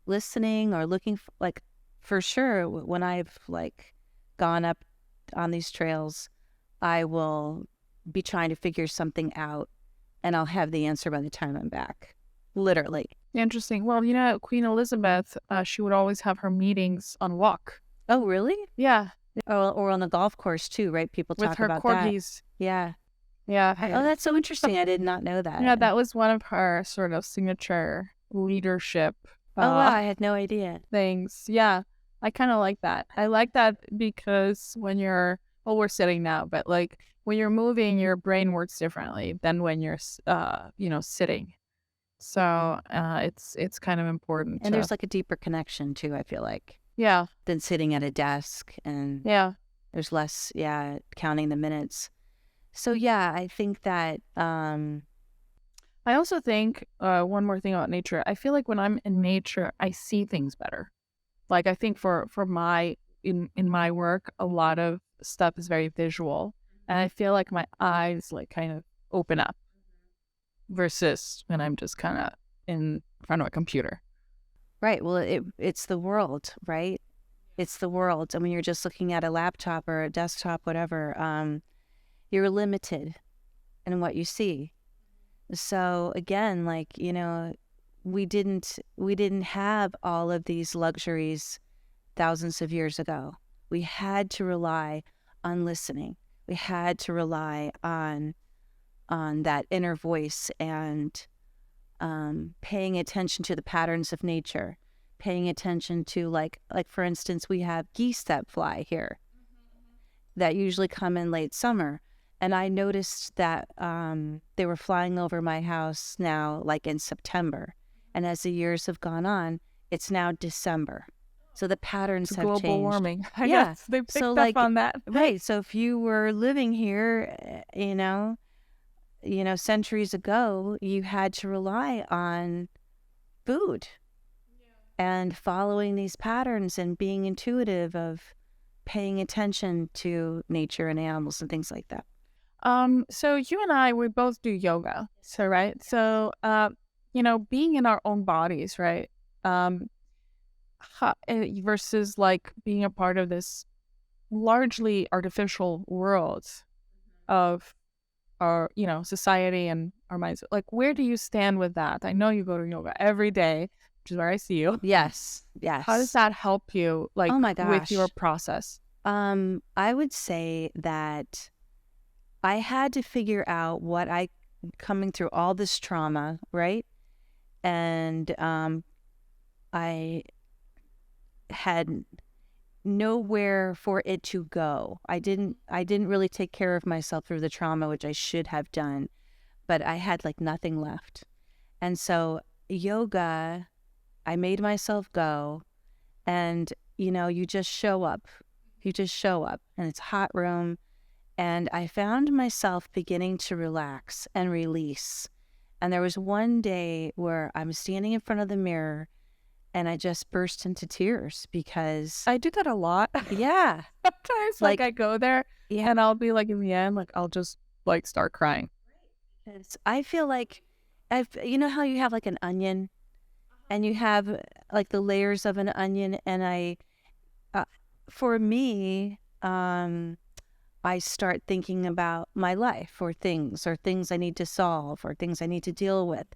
listening or looking like for sure when I've like gone up on these trails, I will be trying to figure something out and I'll have the answer by the time I'm back. Literally. Interesting. Well, Queen Elizabeth, she would always have her meetings on walk. Oh, really? Yeah. Or on the golf course too, right? People With talk her about corgis. that. Yeah. Yeah. Oh, that's so interesting. I did not know that. Yeah, that was one of her sort of signature leadership Oh, wow. I had no idea. things. Yeah. I kind of like that. I like that because when we're sitting now, but like when you're moving, your brain works differently than when you're, sitting. So it's kind of important. And there's like a deeper connection too, I feel like, yeah, than sitting at a desk and yeah. there's less, counting the minutes. So yeah, I think that I also think one more thing about nature. I feel like when I'm in nature, I see things better. Like I think for my in my work, a lot of stuff is very visual, and I feel like my eyes like kind of open up versus when I'm just kind of in front of a computer. right. Well, it's the world, right? It's the world. And when you're just looking at a laptop or a desktop, whatever, you're limited in what you see. So again, like, we didn't have all of these luxuries thousands of years ago. We had to rely on listening. We had to rely on that inner voice and paying attention to the patterns of nature, paying attention to like for instance, we have geese that fly here that usually come in late summer. And I noticed that they were flying over my house now, like in September. And as the years have gone on, it's now December. So the patterns It's have global changed. warming. I Yeah. guess they picked So up like, on that. right. So if you were living here, centuries ago, you had to rely on food and following these patterns and being intuitive of paying attention to nature and animals and things like that. So you and I, we both do yoga. So, right. So, being in our own bodies, right. Versus like being a part of this largely artificial world of our, society and our minds. Like, where do you stand with that? I know you go to yoga every day, which is where I see you. Yes. How does that help you, like, Oh my with your gosh. process? I would say that I had to figure out coming through all this trauma, right? And I had nowhere for it to go. I didn't really take care of myself through the trauma, which I should have done, but I had like nothing left. And so yoga, I made myself go, and you just show up. You just show up, and it's a hot room. And I found myself beginning to relax and release. And there was one day where I'm standing in front of the mirror and I just burst into tears because I do that a lot. yeah. Sometimes, like I go there and I'll be like, in the end, like I'll just like start crying. I feel like you know how you have like an onion and you have like the layers of an onion, and for me, I start thinking about my life or things I need to solve or things I need to deal with.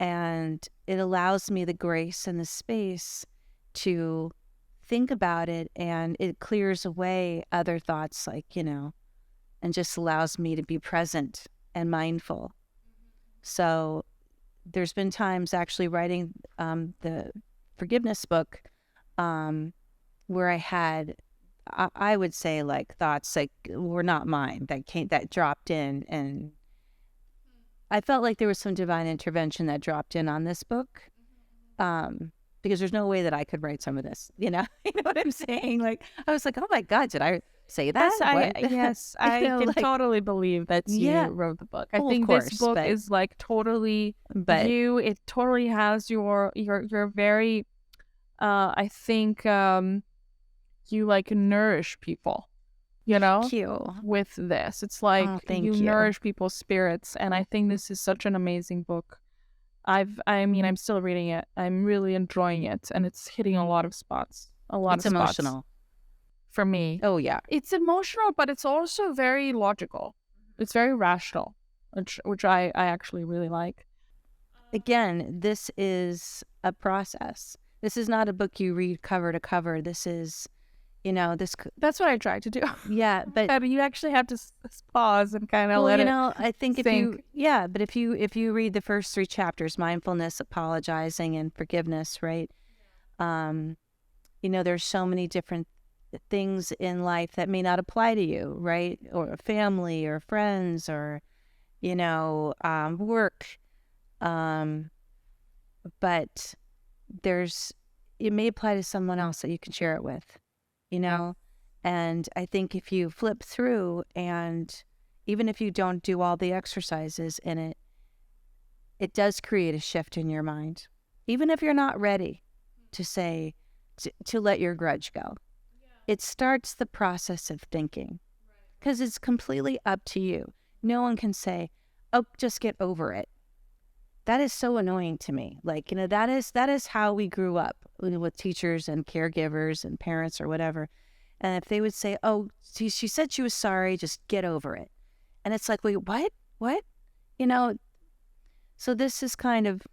And it allows me the grace and the space to think about it, and it clears away other thoughts, like, and just allows me to be present and mindful. So there's been times actually writing the forgiveness book where I would say, like, thoughts like were not mine that dropped in, and I felt like there was some divine intervention that dropped in on this book, because there's no way that I could write some of this. You know what I'm saying? Like, I was like, oh my God, did I say that? Yes, I can totally believe that you wrote the book. I think this book is like totally you. It totally has your very, I think you like nourish people, Thank you. with this. It's like you nourish people's spirits, and I think this is such an amazing book. I'm still reading it. I'm really enjoying it, and it's hitting a lot of spots. It's emotional for me. Oh yeah, it's emotional, but it's also very logical. It's very rational, which I actually really like. Again, this is a process. This is not a book you read cover to cover. This is, that's what I try to do. Yeah, but you actually have to pause and kind of let it I think sink. if you read the first 3 chapters, mindfulness, apologizing, and forgiveness, right? There's so many different things in life that may not apply to you, right? Or family or friends or, work. But it may apply to someone else that you can share it with, and I think if you flip through, and even if you don't do all the exercises in it, it does create a shift in your mind. Even if you're not ready to say, to let your grudge go, it starts the process of thinking, because it's completely up to you. No one can say, oh, just get over it. That is so annoying to me. Like, that is how we grew up with teachers and caregivers and parents or whatever. And if they would say, oh, she said she was sorry, just get over it. And it's like, wait, what? So this is kind of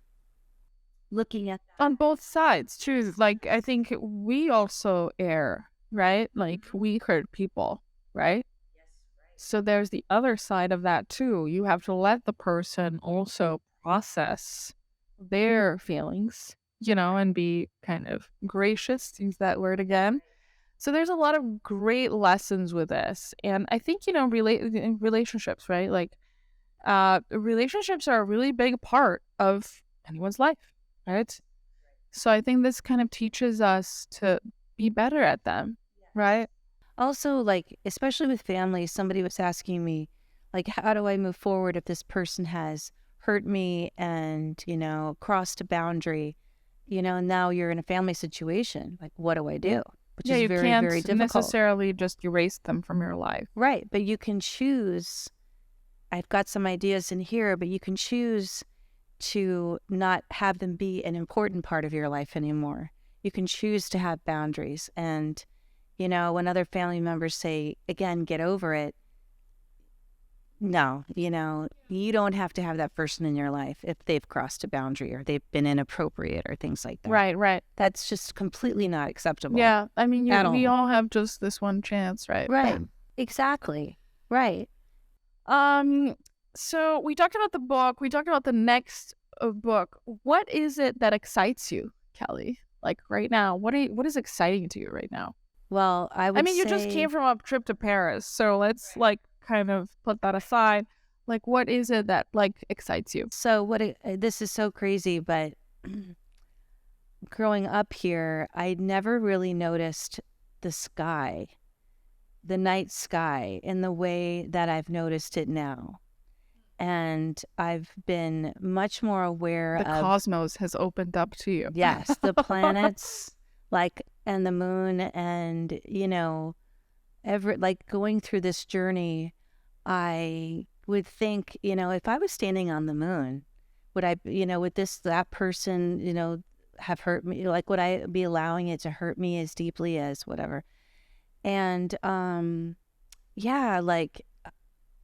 looking at that. On both sides too. Like, I think we also err, right? Like, we hurt people, right? So there's the other side of that too. You have to let the person also process their feelings, and be kind of gracious, to use that word again. So there's a lot of great lessons with this. And I think, relationships, right? Like, relationships are a really big part of anyone's life, right? So I think this kind of teaches us to be better at them, right? Also, like, especially with family, somebody was asking me, like, how do I move forward if this person has hurt me and, crossed a boundary, and now you're in a family situation. Like, what do I do? Which is very, very difficult. You can't necessarily just erase them from your life. Right. But you can choose. I've got some ideas in here, but you can choose to not have them be an important part of your life anymore. You can choose to have boundaries. And, when other family members say, again, get over it. No, you don't have to have that person in your life if they've crossed a boundary or they've been inappropriate or things like that. Right. That's just completely not acceptable. Yeah, I mean, we all have just this one chance, right? Right, exactly. Right. So we talked about the book. We talked about the next book. What is it that excites you, Kelly? Like, right now, what is exciting to you right now? Well, you just came from a trip to Paris, so let's kind of put that aside. Like, what is it that excites you? So this is so crazy, but growing up here, I never really noticed the sky, the night sky, in the way that I've noticed it now. And I've been much more aware of the cosmos has opened up to you. Yes, the planets, and the moon, and going through this journey, I would think, if I was standing on the moon, would I, would that person, have hurt me? Like, would I be allowing it to hurt me as deeply as whatever? And yeah, like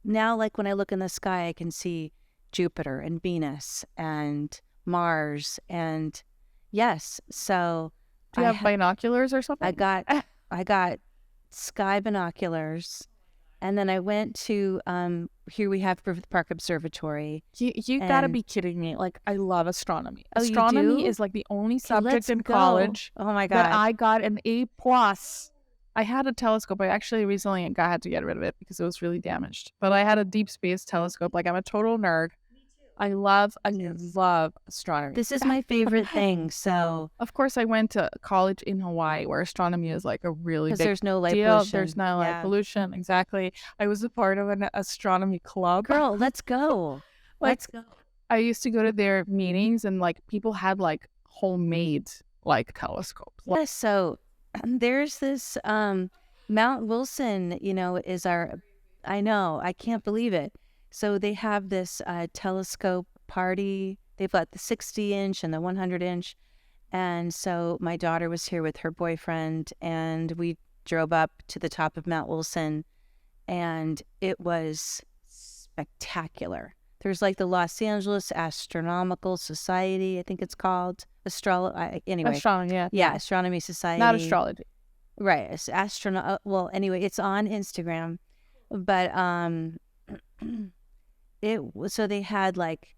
now, like when I look in the sky, I can see Jupiter and Venus and Mars. And yes, so Do you have binoculars or I something? got I got sky binoculars, and then I went to here we have Griffith Park Observatory. You gotta be kidding me. Like, I love astronomy. Oh, you Astronomy do? is like the only Okay, subject let's in go. college Oh my that God. I got an A plus. I had a telescope. I actually recently had to get rid of it because it was really damaged. But I had a deep space telescope. Like, I'm a total nerd. I love astronomy. This is my favorite thing. So, Of course, I went to college in Hawaii where astronomy is like a really because big there's no light deal. pollution. There's no light Yeah. pollution. Exactly. I was a part of an astronomy club. Girl, let's go. Let's go. I used to go to their meetings and like people had like homemade like telescopes. Yeah, so there's this Mount Wilson, is I know, I can't believe it. So they have this telescope party. They've got the 60-inch and the 100-inch. And so my daughter was here with her boyfriend, and we drove up to the top of Mount Wilson, and it was spectacular. There's like the Los Angeles Astronomical Society, I think it's called. Anyway. Astronomy, yeah. Yeah, Astronomy Society. Not astrology. Right. It's well, anyway, it's on Instagram. But so they had like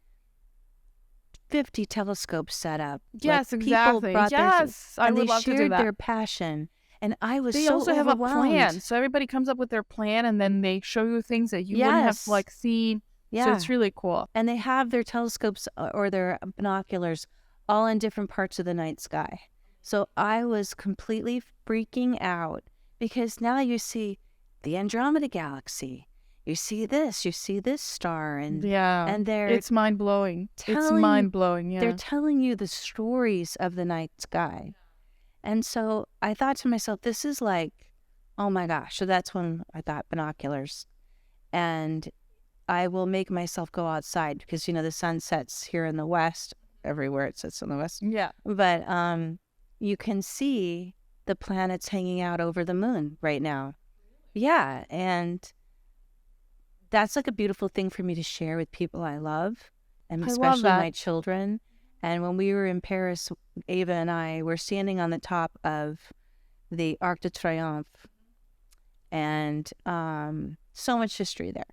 50 telescopes set up. Yes, like, exactly. People brought Yes, I and would they love to do shared that. their passion. And I was They so also have a overwhelmed. plan. So everybody comes up with their plan and then they show you things that you wouldn't have Yes. like seen. Yeah. So it's really cool. And they have their telescopes or their binoculars all in different parts of the night sky. So I was completely freaking out because now you see the Andromeda Galaxy. You see this star, and Yeah. and It's mind blowing. It's telling- mind blowing. Yeah. they're telling you the stories of the night sky. And so I thought to myself, this is like, oh my gosh. So that's when I thought binoculars. And I will make myself go outside because, the sun sets here in the west, everywhere it sets in the west. Yeah. But you can see the planets hanging out over the moon right now. Yeah. And that's like a beautiful thing for me to share with people I love, and I love especially that. my children. And when we were in Paris, Ava and I were standing on the top of the Arc de Triomphe, and so much history there.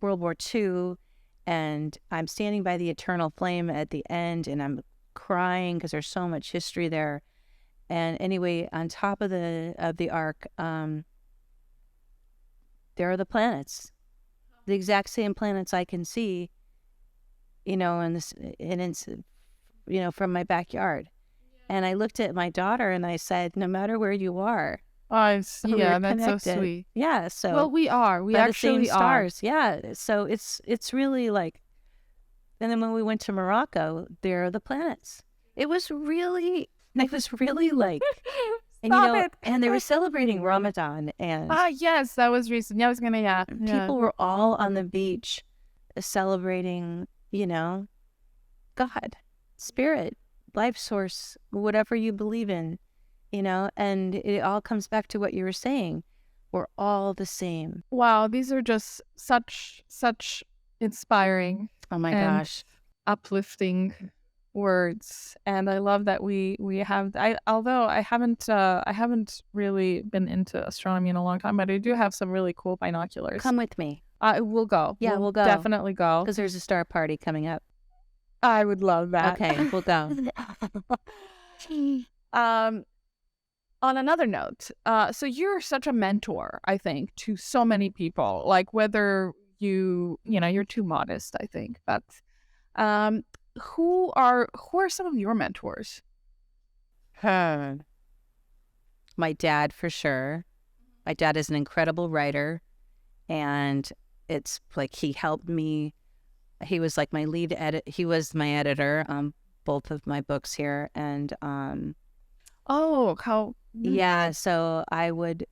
World War II, and I'm standing by the eternal flame at the end, and I'm crying because there's so much history there. And anyway, on top of the arc, there are the planets, the exact same planets I can see, and it's, from my backyard. And I looked at my daughter and I said, no matter where you are, Yeah, we're that's so connected. sweet. Yeah. So Well, we are. We by the actually same are. stars. Yeah. So it's really like, and then when we went to Morocco, there are the planets. It was really like, and Stop it. and they were celebrating Ramadan, and Yes, that was recent. Yeah, I was gonna, yeah. people were all on the beach celebrating, God, spirit, life source, whatever you believe in, and it all comes back to what you were saying. We're all the same. Wow, these are just such inspiring, Oh my and gosh. uplifting words. And I love that we have. Although I haven't really been into astronomy in a long time, but I do have some really cool binoculars. Come with me, We'll go. Yeah, we'll go. Definitely go. because there's a star party coming up. I would love that. Okay, we'll go. On another note, so you're such a mentor, I think, to so many people. Like whether you're too modest, I think, but who are some of your mentors? My dad, for sure. My dad is an incredible writer, and it's like he helped me. He was like my lead he was my editor on both of my books here, and Oh, how yeah, so I wrote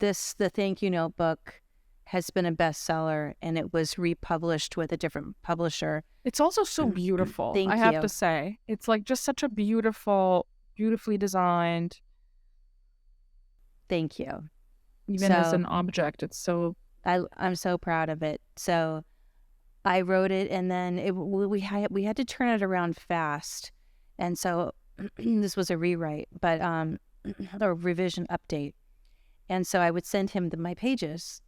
the Thank You Notebook has been a bestseller, and it was republished with a different publisher. it's also so beautiful. Thank I have you. to say, it's like just such a beautifully designed. Thank you. Even as So an object, it's so. I'm so proud of it. So I wrote it, and then we had to turn it around fast, and so this was a rewrite, but or revision update. And so I would send him my pages,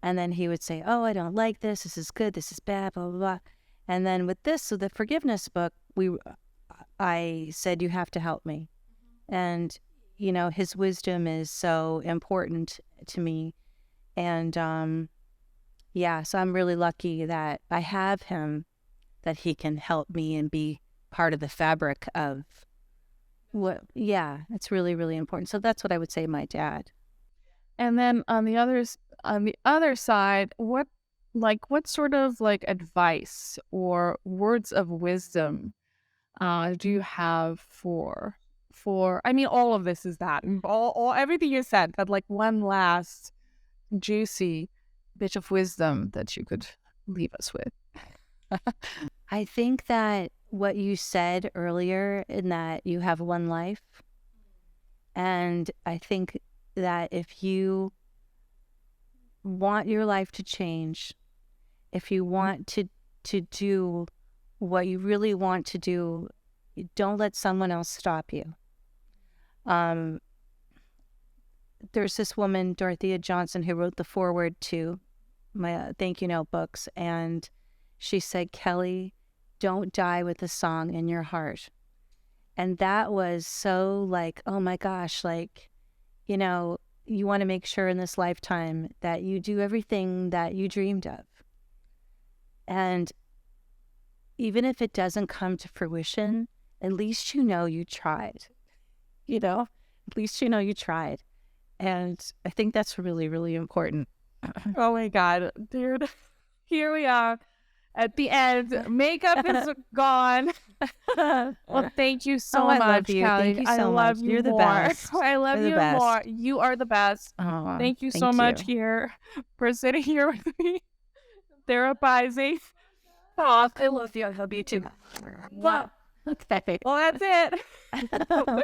and then he would say, "Oh, I don't like this. This is good. This is bad. Blah blah blah." And then with this, so the forgiveness book, I said, "You have to help me," and his wisdom is so important to me, and yeah, so I'm really lucky that I have him, that he can help me and be part of the fabric of what. Yeah, it's really, really important. So that's what I would say, my dad. And then on the other side, what sort of like advice or words of wisdom do you have for I mean, all of this is that all everything you said, but like one last juicy bit of wisdom that you could leave us with. I think that what you said earlier, in that you have one life, and I think that if you want your life to change, if you want to do what you really want to do, don't let someone else stop you. There's this woman, Dorothea Johnson, who wrote the foreword to my thank you note books, and she said, "Kelly, don't die with a song in your heart." And that was so like, oh my gosh, like, you want to make sure in this lifetime that you do everything that you dreamed of. And even if it doesn't come to fruition, at least you tried. At least you tried. And I think that's really, really important. Oh my God, dude. Here we are at the end. Makeup is gone. Well, thank you so I much, love you. Kelly. Thank you so I much. love you You're the more. best. I love You're the you best. more. You are the best. Oh, Thank you so much here for sitting here with me, therapizing. Oh, I love you. I love you too. Well, Okay. that's it.